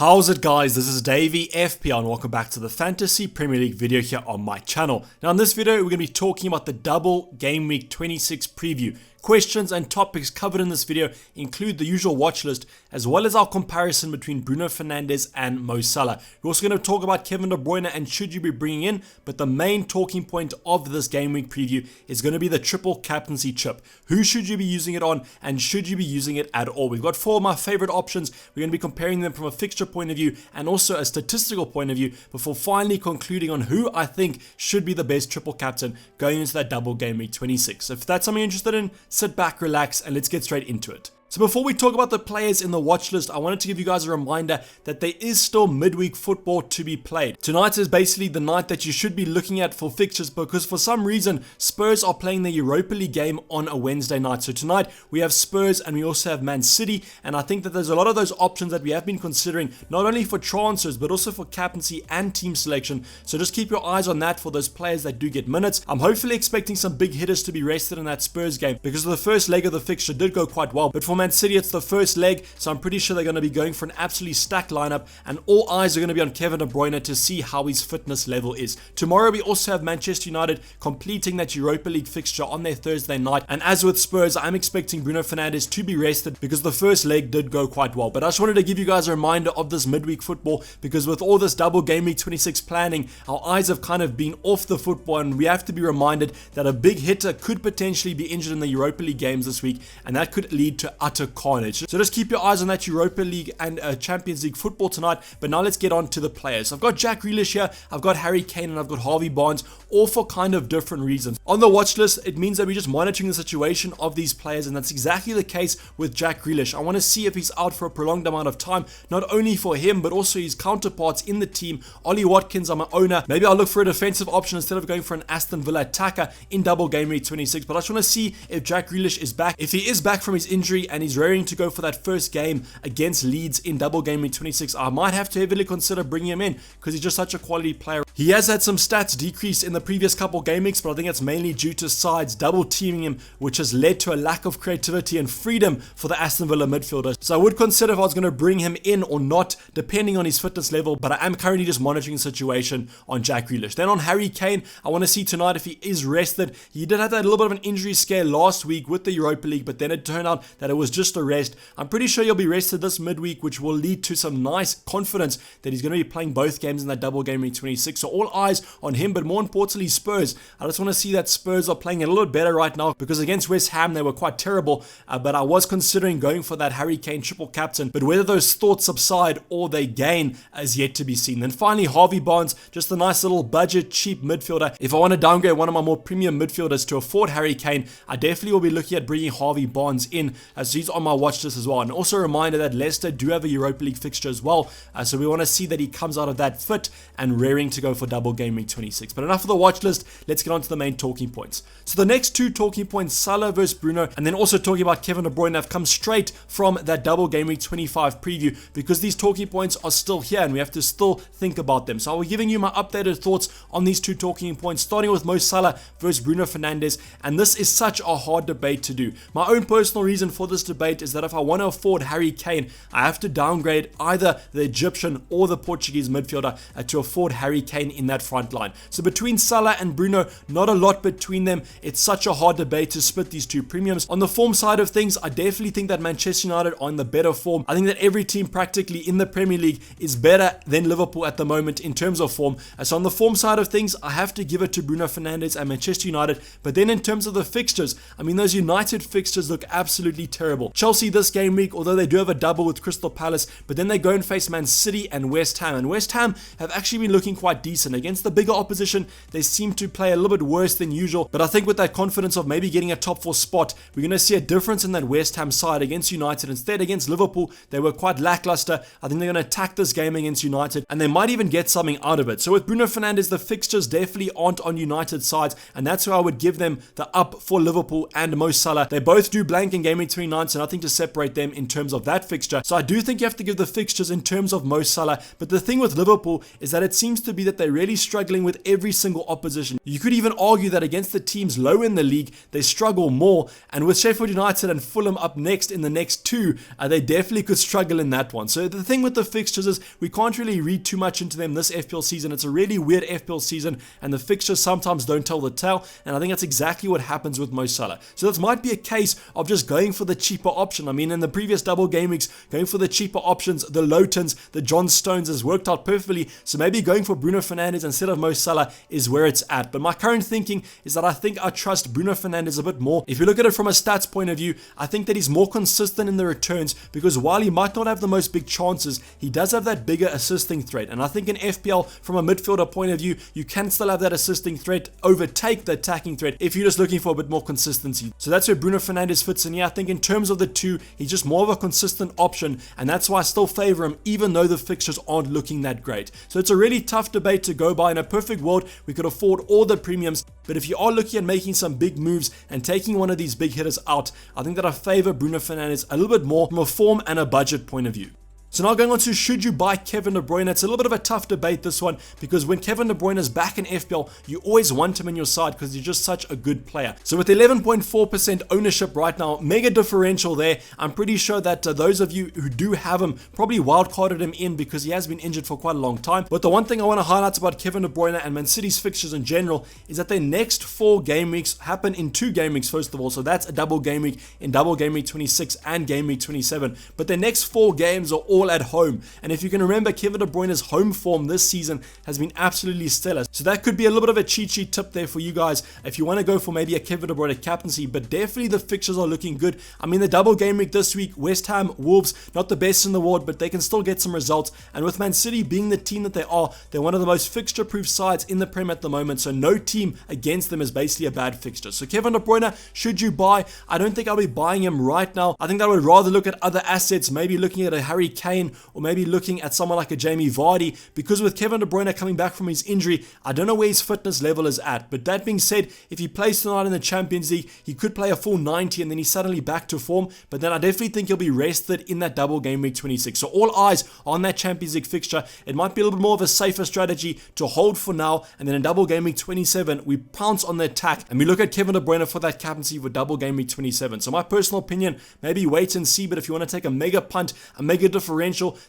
How's it guys, this is Dayvy, FPL, and welcome back to the Fantasy Premier League video here on my channel. Now in this video we're going to be talking about the double game week 26 preview. Questions and topics covered in this video include the usual watch list as well as our comparison between Bruno Fernandes and Mo Salah. We're also going to talk about Kevin De Bruyne and should you be bringing in, but the main talking point of this game week preview is going to be the triple captaincy chip. Who should you be using it on and should you be using it at all? We've got four of my favorite options. We're going to be comparing them from a fixture point of view and also a statistical point of view before finally concluding on who I think should be the best triple captain going into that double game week 26. If that's something you're interested in, sit back, relax, and let's get straight into it. So before we talk about the players in the watch list, I wanted to give you guys a reminder that there is still midweek football to be played. Tonight is basically the night that you should be looking at for fixtures because for some reason, Spurs are playing the Europa League game on a Wednesday night. So tonight, we have Spurs and we also have Man City. And I think that there's a lot of those options that we have been considering, not only for transfers, but also for captaincy and team selection. So just keep your eyes on that for those players that do get minutes. I'm hopefully expecting some big hitters to be rested in that Spurs game because the first leg of the fixture did go quite well. But for Man City, it's the first leg, so I'm pretty sure they're going to be going for an absolutely stacked lineup, and all eyes are going to be on Kevin De Bruyne to see how his fitness level is. Tomorrow we also have Manchester United completing that Europa League fixture on their Thursday night, and as with Spurs, I'm expecting Bruno Fernandes to be rested because the first leg did go quite well. But I just wanted to give you guys a reminder of this midweek football because with all this double game week 26 planning, our eyes have kind of been off the football, and we have to be reminded that a big hitter could potentially be injured in the Europa League games this week, and that could lead to utter carnage. So just keep your eyes on that Europa League and Champions League football tonight. But now let's get on to the players. I've got Jack Grealish here, I've got Harry Kane, and I've got Harvey Barnes, all for kind of different reasons. On the watch list, it means that we're just monitoring the situation of these players, and that's exactly the case with Jack Grealish. I want to see if he's out for a prolonged amount of time, not only for him, but also his counterparts in the team. Ollie Watkins, I'm an owner. Maybe I'll look for a defensive option instead of going for an Aston Villa attacker in double game week 26. But I just want to see if Jack Grealish is back. If he is back from his injury and he's raring to go for that first game against Leeds in double game week 26, I might have to heavily consider bringing him in because he's just such a quality player. He has had some stats decrease in the previous couple game weeks, but I think it's mainly due to sides double teaming him, which has led to a lack of creativity and freedom for the Aston Villa midfielder. So I would consider if I was going to bring him in or not, depending on his fitness level, but I am currently just monitoring the situation on Jack Grealish. Then on Harry Kane, I want to see tonight if he is rested. He did have that little bit of an injury scare last week with the Europa League, but then it turned out that it was just a rest. I'm pretty sure he'll be rested this midweek, which will lead to some nice confidence that he's going to be playing both games in that double game week 26. So all eyes on him, but more importantly Spurs. I just want to see that Spurs are playing a little bit better right now because against West Ham they were quite terrible, but I was considering going for that Harry Kane triple captain, but whether those thoughts subside or they gain is yet to be seen. Then finally Harvey Barnes, just a nice little budget cheap midfielder. If I want to downgrade one of my more premium midfielders to afford Harry Kane, I definitely will be looking at bringing Harvey Barnes in, as he's on my watch list as well. And also a reminder that Leicester do have a Europa League fixture as well, so we want to see that he comes out of that fit and raring to go for double game week 26. But enough of the watch list, let's get on to the main talking points. So the next two talking points, Salah versus Bruno, and then also talking about Kevin De Bruyne, have come straight from that double game week 25 preview because these talking points are still here and we have to still think about them. So I'll be giving you my updated thoughts on these two talking points, starting with Mo Salah versus Bruno Fernandes, and this is such a hard debate to do. My own personal reason for this debate is that if I want to afford Harry Kane, I have to downgrade either the Egyptian or the Portuguese midfielder to afford Harry Kane in that front line. So between Salah and Bruno, not a lot between them. It's such a hard debate to split these two premiums. On the form side of things, I definitely think that Manchester United are in the better form. I think that every team practically in the Premier League is better than Liverpool at the moment in terms of form. So on the form side of things, I have to give it to Bruno Fernandes and Manchester United. But then in terms of the fixtures, I mean, those United fixtures look absolutely terrible. Chelsea this game week, although they do have a double with Crystal Palace, but then they go and face Man City and West Ham. And West Ham have actually been looking quite decent. Against the bigger opposition, they seem to play a little bit worse than usual. But I think with that confidence of maybe getting a top 4 spot, we're going to see a difference in that West Ham side against United. Instead, against Liverpool, they were quite lackluster. I think they're going to attack this game against United, and they might even get something out of it. So with Bruno Fernandes, the fixtures definitely aren't on United sides, and that's why I would give them the up for Liverpool and Mo Salah. They both do blank in game week 29, 9, so nothing to separate them in terms of that fixture. So I do think you have to give the fixtures in terms of Mo Salah, but the thing with Liverpool is that it seems to be that they're really struggling with every single opposition. You could even argue that against the teams low in the league, they struggle more, and with Sheffield United and Fulham up next in the next two, they definitely could struggle in that one. So the thing with the fixtures is we can't really read too much into them this FPL season. It's a really weird FPL season, and the fixtures sometimes don't tell the tale, and I think that's exactly what happens with Mo Salah. So this might be a case of just going for the cheaper option. I mean, in the previous double game weeks, going for the cheaper options, the Lowtons, the John Stones has worked out perfectly, so maybe going for Bruno Fernandes instead of Mo Salah is where it's at. But my current thinking is that I think I trust Bruno Fernandes a bit more. If you look at it from a stats point of view, I think that he's more consistent in the returns, because while he might not have the most big chances, he does have that bigger assisting threat. And I think in FPL, from a midfielder point of view, you can still have that assisting threat overtake the attacking threat if you're just looking for a bit more consistency. So that's where Bruno Fernandes fits in here. I think in terms of the two, he's just more of a consistent option, and that's why I still favor him even though the fixtures aren't looking that great. So it's a really tough debate to go by. In a perfect world, we could afford all the premiums, but if you are looking at making some big moves and taking one of these big hitters out, I think that I favor Bruno Fernandes a little bit more from a form and a budget point of view. So now going on to, should you buy Kevin De Bruyne? It's a little bit of a tough debate, this one, because when Kevin De Bruyne is back in FPL, you always want him in your side because he's just such a good player. So with 11.4% ownership right now, mega differential there. I'm pretty sure that those of you who do have him probably wildcarded him in because he has been injured for quite a long time. But the one thing I want to highlight about Kevin De Bruyne and Man City's fixtures in general is that their next 4 game weeks happen in 2 game weeks, first of all. So that's a double game week in double game week 26 and game week 27. But their next 4 games are all at home, and if you can remember, Kevin De Bruyne's home form this season has been absolutely stellar, so that could be a little bit of a cheat sheet tip there for you guys if you want to go for maybe a Kevin De Bruyne captaincy. But definitely the fixtures are looking good. I mean, the double game week this week, West Ham, Wolves, not the best in the world, but they can still get some results, and with Man City being the team that they are, they're one of the most fixture proof sides in the Prem at the moment, so no team against them is basically a bad fixture. So Kevin De Bruyne, should you buy? I don't think I'll be buying him right now. I think that I would rather look at other assets, maybe looking at a Harry Kane, or maybe looking at someone like a Jamie Vardy, because with Kevin De Bruyne coming back from his injury, I don't know where his fitness level is at. But that being said, if he plays tonight in the Champions League, he could play a full 90 and then he's suddenly back to form, but then I definitely think he'll be rested in that double game week 26. So all eyes on that Champions League fixture. It might be a little bit more of a safer strategy to hold for now, and then in double game week 27, we pounce on the attack and we look at Kevin De Bruyne for that captaincy for double game week 27. So my personal opinion, maybe wait and see, but if you want to take a mega punt, a mega differential,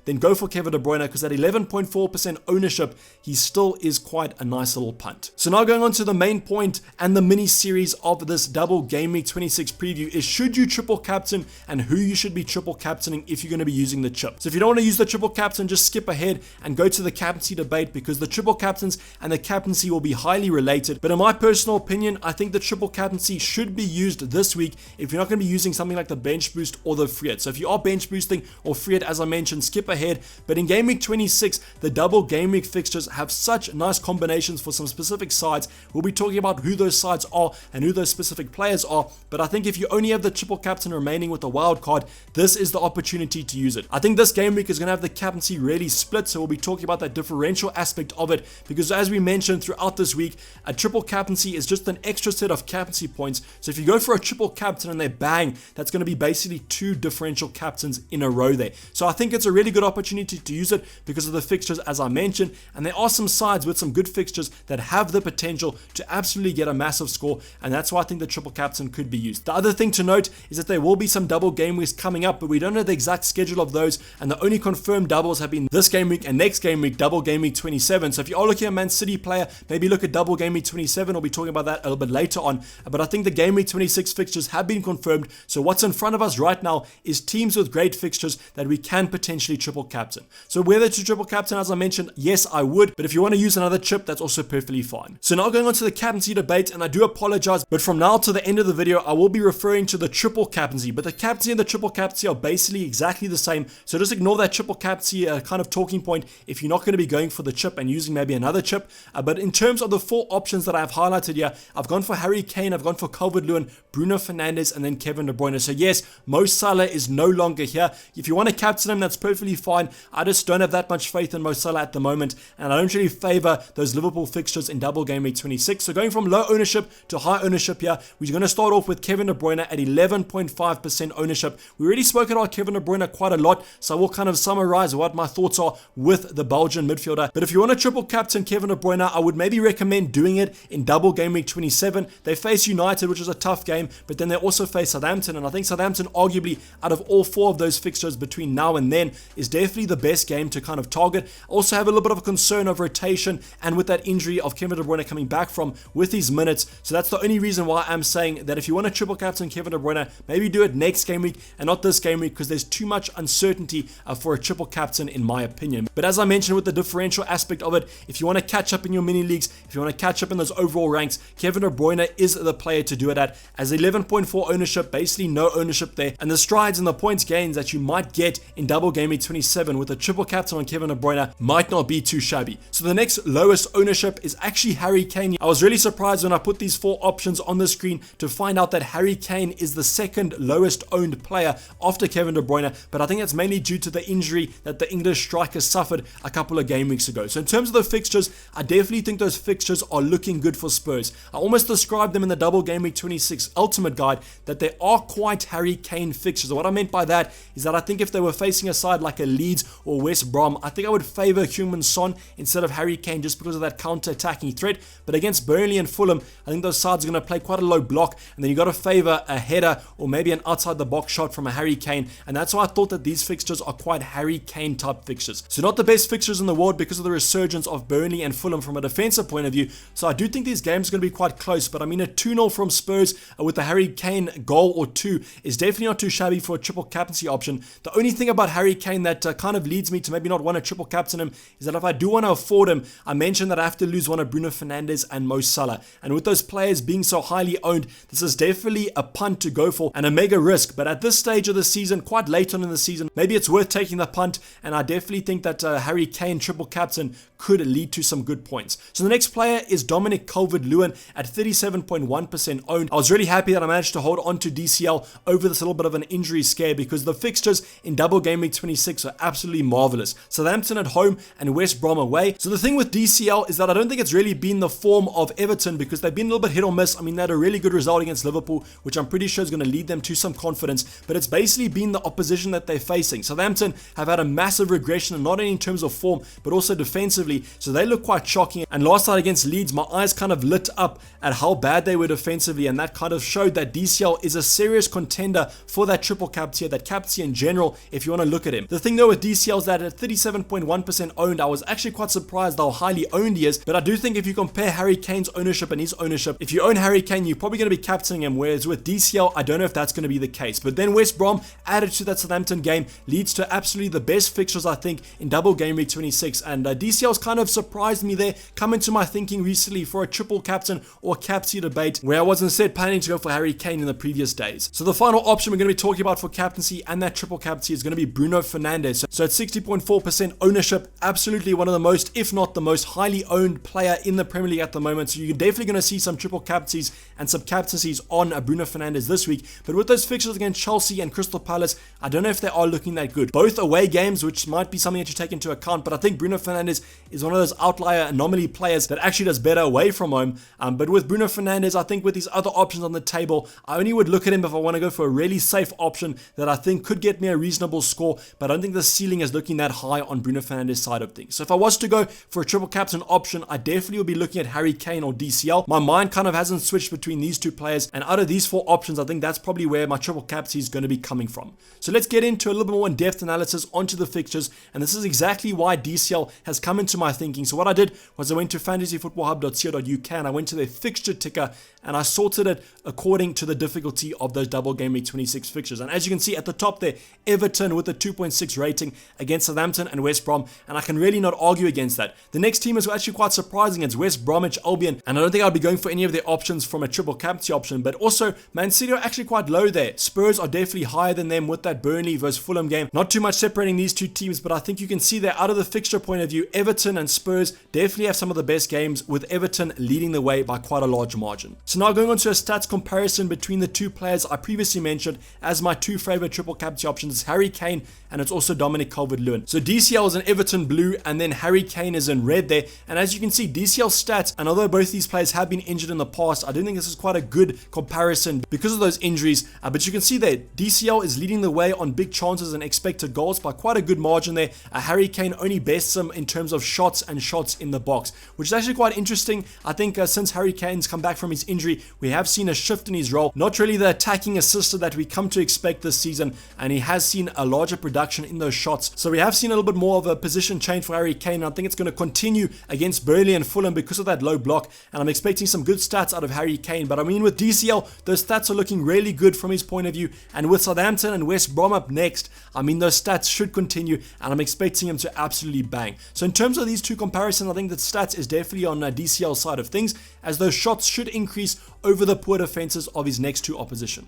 then go for Kevin De Bruyne, because at 11.4% ownership, he still is quite a nice little punt. So now going on to the main point and the mini series of this double game week 26 preview is, should you triple captain and who you should be triple captaining if you're going to be using the chip. So if you don't want to use the triple captain, just skip ahead and go to the captaincy debate, because the triple captains and the captaincy will be highly related. But in my personal opinion, I think the triple captaincy should be used this week if you're not going to be using something like the bench boost or the free hit. So if you are bench boosting or free hit, as I mentioned, skip ahead. But in game week 26, the double game week fixtures have such nice combinations for some specific sides. We'll be talking about who those sides are and who those specific players are, but I think if you only have the triple captain remaining with the wild card, this is the opportunity to use it. I think this game week is going to have the captaincy really split, so we'll be talking about that differential aspect of it, because as we mentioned throughout this week, a triple captaincy is just an extra set of captaincy points. So if you go for a triple captain and they bang, that's going to be basically 2 differential captains in a row there. So I think it's a really good opportunity to use it because of the fixtures as I mentioned, and there are some sides with some good fixtures that have the potential to absolutely get a massive score, and that's why I think the triple captain could be used. The other thing to note is that there will be some double game weeks coming up, but we don't know the exact schedule of those, and the only confirmed doubles have been this game week and next game week, double game week 27. So if you are looking at a Man City player, maybe look at double game week 27. We'll be talking about that a little bit later on, but I think the game week 26 fixtures have been confirmed. So what's in front of us right now is teams with great fixtures that we can potentially triple captain. So whether to triple captain, as I mentioned, yes, I would, but if you want to use another chip, that's also perfectly fine. So now going on to the captaincy debate, and I do apologize, but from now to the end of the video, I will be referring to the triple captaincy, but the captaincy and the triple captaincy are basically exactly the same, so just ignore that triple captaincy kind of talking point if you're not going to be going for the chip and using maybe another chip. But in terms of the 4 options that I've highlighted here, I've gone for Harry Kane, I've gone for Calvert-Lewin, Bruno Fernandes, and then Kevin De Bruyne. So yes, Mo Salah is no longer here. If you want to captain him, that's that's perfectly fine. I just don't have that much faith in Mo Salah at the moment, and I don't really favor those Liverpool fixtures in double game week 26. So going from low ownership to high ownership here, we're going to start off with Kevin De Bruyne at 11.5% ownership. We already spoke about Kevin De Bruyne quite a lot, so I will kind of summarize what my thoughts are with the Belgian midfielder. But if you want to triple captain Kevin De Bruyne, I would maybe recommend doing it in double game week 27. They face United, which is a tough game, but then they also face Southampton, and I think Southampton, arguably out of all four of those fixtures between now and then, is definitely the best game to kind of target. Also have a little bit of a concern of rotation, and with that injury of Kevin De Bruyne coming back from with his minutes, so that's the only reason why I'm saying that if you want to triple captain Kevin De Bruyne, maybe do it next game week and not this game week, because there's too much uncertainty for a triple captain in my opinion. But as I mentioned with the differential aspect of it, if you want to catch up in your mini leagues, if you want to catch up in those overall ranks, Kevin De Bruyne is the player to do it at, as 11.4 ownership, basically no ownership there, and the strides and the points gains that you might get in double game week 27 with a triple captain on Kevin De Bruyne might not be too shabby. So the next lowest ownership is actually Harry Kane. I was really surprised when I put these four options on the screen to find out that Harry Kane is the second lowest owned player after Kevin De Bruyne, but I think that's mainly due to the injury that the English striker suffered a couple of game weeks ago. So in terms of the fixtures, I definitely think those fixtures are looking good for Spurs. I almost described them in the double game week 26 ultimate guide that they are quite Harry Kane fixtures. And what I meant by that is that I think if they were facing a side like a Leeds or West Brom, I think I would favor Heung-min Son instead of Harry Kane just because of that counter-attacking threat. But against Burnley and Fulham, I think those sides are going to play quite a low block, and then you got to favor a header or maybe an outside the box shot from a Harry Kane, and that's why I thought that these fixtures are quite Harry Kane type fixtures. So not the best fixtures in the world because of the resurgence of Burnley and Fulham from a defensive point of view. So I do think these games are going to be quite close, but I mean a 2-0 from Spurs with a Harry Kane goal or two is definitely not too shabby for a triple captaincy option. The only thing about Harry Kane that kind of leads me to maybe not want to triple captain him is that if I do want to afford him, I mentioned that I have to lose one of Bruno Fernandes and Mo Salah, and with those players being so highly owned, this is definitely a punt to go for and a mega risk. But at this stage of the season, quite late on in the season, maybe it's worth taking the punt, and I definitely think that Harry Kane triple captain could lead to some good points. So the next player is Dominic Calvert-Lewin at 37.1% owned. I was really happy that I managed to hold on to DCL over this little bit of an injury scare because the fixtures in double game week 26 are absolutely marvelous. Southampton at home and West Brom away. So the thing with DCL is that I don't think it's really been the form of Everton because they've been a little bit hit or miss. I mean, they had a really good result against Liverpool, which I'm pretty sure is going to lead them to some confidence, but it's basically been the opposition that they're facing. Southampton have had a massive regression, not only in terms of form, but also defensively, so they look quite shocking. And last night against Leeds, my eyes kind of lit up at how bad they were defensively, and that kind of showed that DCL is a serious contender for that triple captaincy, that captaincy in general, if you want to look at him. The thing though with DCL is that at 37.1% owned, I was actually quite surprised how highly owned he is, but I do think if you compare Harry Kane's ownership and his ownership, if you own Harry Kane, you're probably going to be captaining him, whereas with DCL, I don't know if that's going to be the case. But then West Brom added to that Southampton game leads to absolutely the best fixtures, I think, in double game week 26, and DCL's kind of surprised me there, come into my thinking recently for a triple captain or captaincy debate, where I was instead planning to go for Harry Kane in the previous days. So the final option we're going to be talking about for captaincy and that triple captaincy is going to be Bruno Fernandes. So at 60.4% ownership, absolutely one of the most, if not the most highly owned player in the Premier League at the moment. So you're definitely going to see some triple captaincies and some captaincies on Bruno Fernandes this week. But with those fixtures against Chelsea and Crystal Palace, I don't know if they are looking that good. Both away games, which might be something that you take into account, but I think Bruno Fernandes is one of those outlier anomaly players that actually does better away from home. But with Bruno Fernandes, I think with these other options on the table, I only would look at him if I want to go for a really safe option that I think could get me a reasonable score, but I don't think the ceiling is looking that high on Bruno Fernandes' side of things. So if I was to go for a triple captain option, I definitely would be looking at Harry Kane or DCL. My mind kind of hasn't switched between these two players, and out of these four options, I think that's probably where my triple captaincy is going to be coming from. So let's get into a little bit more in-depth analysis onto the fixtures, and this is exactly why DCL has come into my thinking. So what I did was I went to fantasyfootballhub.co.uk and I went to their fixture ticker and I sorted it according to the difficulty of those double game week 26 fixtures. And as you can see at the top there, Everton with a 2.6 rating against Southampton and West Brom, and I can really not argue against that. The next team is actually quite surprising. It's West Bromwich Albion, and I don't think I'll be going for any of their options from a triple captaincy option, but also Man City are actually quite low there. Spurs are definitely higher than them with that Burnley versus Fulham game. Not too much separating these two teams, but I think you can see that out of the fixture point of view, Everton and Spurs definitely have some of the best games, with Everton leading the way by quite a large margin. So now going on to a stats comparison between the two players I previously mentioned as my two favorite triple captaincy options, Harry Kane and it's also Dominic Calvert-Lewin. So DCL is in Everton blue, and then Harry Kane is in red there. And as you can see, DCL stats, and although both these players have been injured in the past, I don't think this is quite a good comparison because of those injuries. But you can see there, DCL is leading the way on big chances and expected goals by quite a good margin there. Harry Kane only bests him in terms of shots and shots in the box, which is actually quite interesting. I think since Harry Kane's come back from his injury, we have seen a shift in his role. Not really the attacking assister that we come to expect this season, and he has seen a larger production in those shots. So we have seen a little bit more of a position change for Harry Kane. I think it's going to continue against Burnley and Fulham because of that low block, and I'm expecting some good stats out of Harry Kane. But I mean, with DCL, those stats are looking really good from his point of view, and with Southampton and West Brom up next, I mean, those stats should continue, and I'm expecting him to absolutely bang. So in terms of these two comparisons, I think that stats is definitely on DCL's side of things, as those shots should increase over the poor defenses of his next two opposition.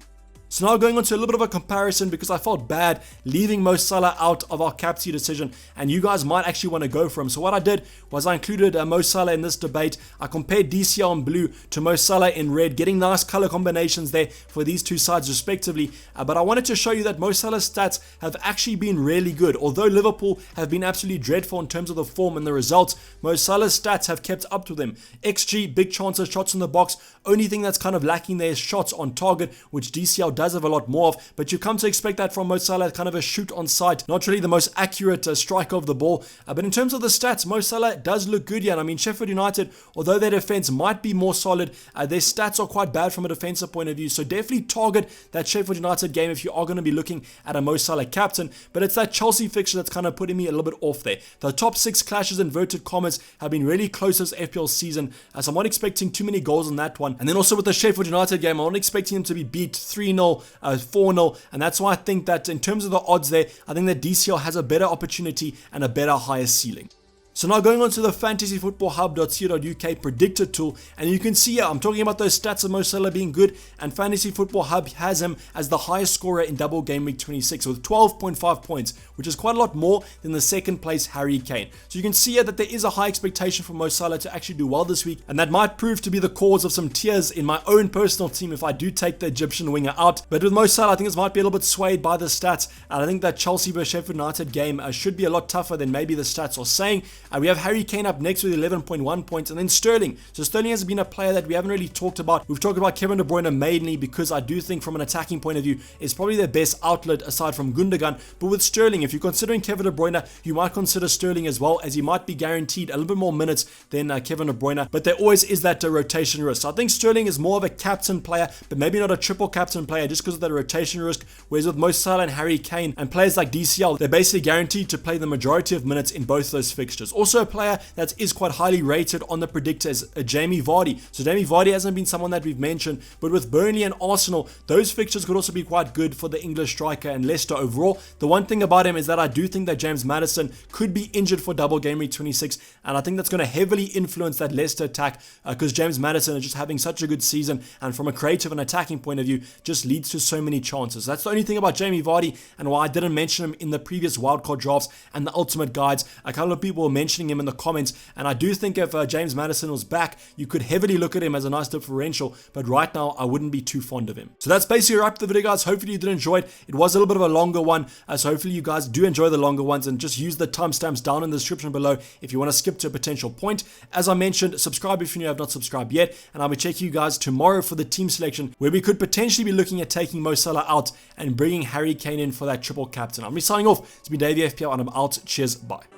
So now going on to a little bit of a comparison, because I felt bad leaving Mo Salah out of our captaincy decision, and you guys might actually want to go for him. So what I did was I included Mo Salah in this debate. I compared DCL in blue to Mo Salah in red, getting nice color combinations there for these two sides respectively. But I wanted to show you that Mo Salah's stats have actually been really good. Although Liverpool have been absolutely dreadful in terms of the form and the results, Mo Salah's stats have kept up to them. XG, big chances, shots in the box. Only thing that's kind of lacking there is shots on target, which DCL does have a lot more of, but you come to expect that from Mo Salah, kind of a shoot on sight, not really the most accurate striker of the ball. But in terms of the stats, Mo Salah does look good here. And I mean, Sheffield United, although their defense might be more solid, their stats are quite bad from a defensive point of view. So definitely target that Sheffield United game if you are going to be looking at a Mo Salah captain. But it's that Chelsea fixture that's kind of putting me a little bit off there. The top 6 clashes, inverted commas, have been really close this FPL season, so I'm not expecting too many goals in that one. And then also with the Sheffield United game, I'm not expecting them to be beat 3-0, 4-0, and that's why I think that in terms of the odds there, I think that DCL has a better opportunity and a better higher ceiling. So now going on to the fantasyfootballhub.co.uk predictor tool, and you can see here, I'm talking about those stats of Mo Salah being good, and Fantasy Football Hub has him as the highest scorer in double game week 26 with 12.5 points, which is quite a lot more than the second place Harry Kane. So you can see here that there is a high expectation for Mo Salah to actually do well this week, and that might prove to be the cause of some tears in my own personal team if I do take the Egyptian winger out. But with Mo Salah, I think this might be a little bit swayed by the stats, and I think that Chelsea vs Sheffield United game should be a lot tougher than maybe the stats are saying. We have Harry Kane up next with 11.1 points, and then Sterling. So Sterling has been a player that we haven't really talked about. We've talked about Kevin De Bruyne mainly because I do think from an attacking point of view, it's probably their best outlet aside from Gundogan. But with Sterling, if you're considering Kevin De Bruyne, you might consider Sterling as well, as he might be guaranteed a little bit more minutes than Kevin De Bruyne. But there always is that rotation risk. So I think Sterling is more of a captain player, but maybe not a triple captain player just because of that rotation risk. Whereas with Mo Salah and Harry Kane and players like DCL, they're basically guaranteed to play the majority of minutes in both those fixtures. Also a player that is quite highly rated on the predictors, Jamie Vardy. So Jamie Vardy hasn't been someone that we've mentioned, but with Burnley and Arsenal, those fixtures could also be quite good for the English striker and Leicester overall. The one thing about him is that I do think that James Maddison could be injured for double game week 26, and I think that's going to heavily influence that Leicester attack because James Maddison is just having such a good season, and from a creative and attacking point of view, just leads to so many chances. That's the only thing about Jamie Vardy, and why I didn't mention him in the previous wildcard drafts and the ultimate guides. A couple of people were mentioning him in the comments, and I do think if James Maddison was back, you could heavily look at him as a nice differential, but right now I wouldn't be too fond of him. So that's basically wrap the video, guys. Hopefully you did enjoy it. It was a little bit of a longer one, so hopefully you guys do enjoy the longer ones, and just use the timestamps down in the description below if you want to skip to a potential point. As I mentioned, subscribe if you have not subscribed yet, and I'll be checking you guys tomorrow for the team selection, where we could potentially be looking at taking Mo Salah out and bringing Harry Kane in for that triple captain. I'm signing off. It's been Dayvy FPL, and I'm out. Cheers, bye.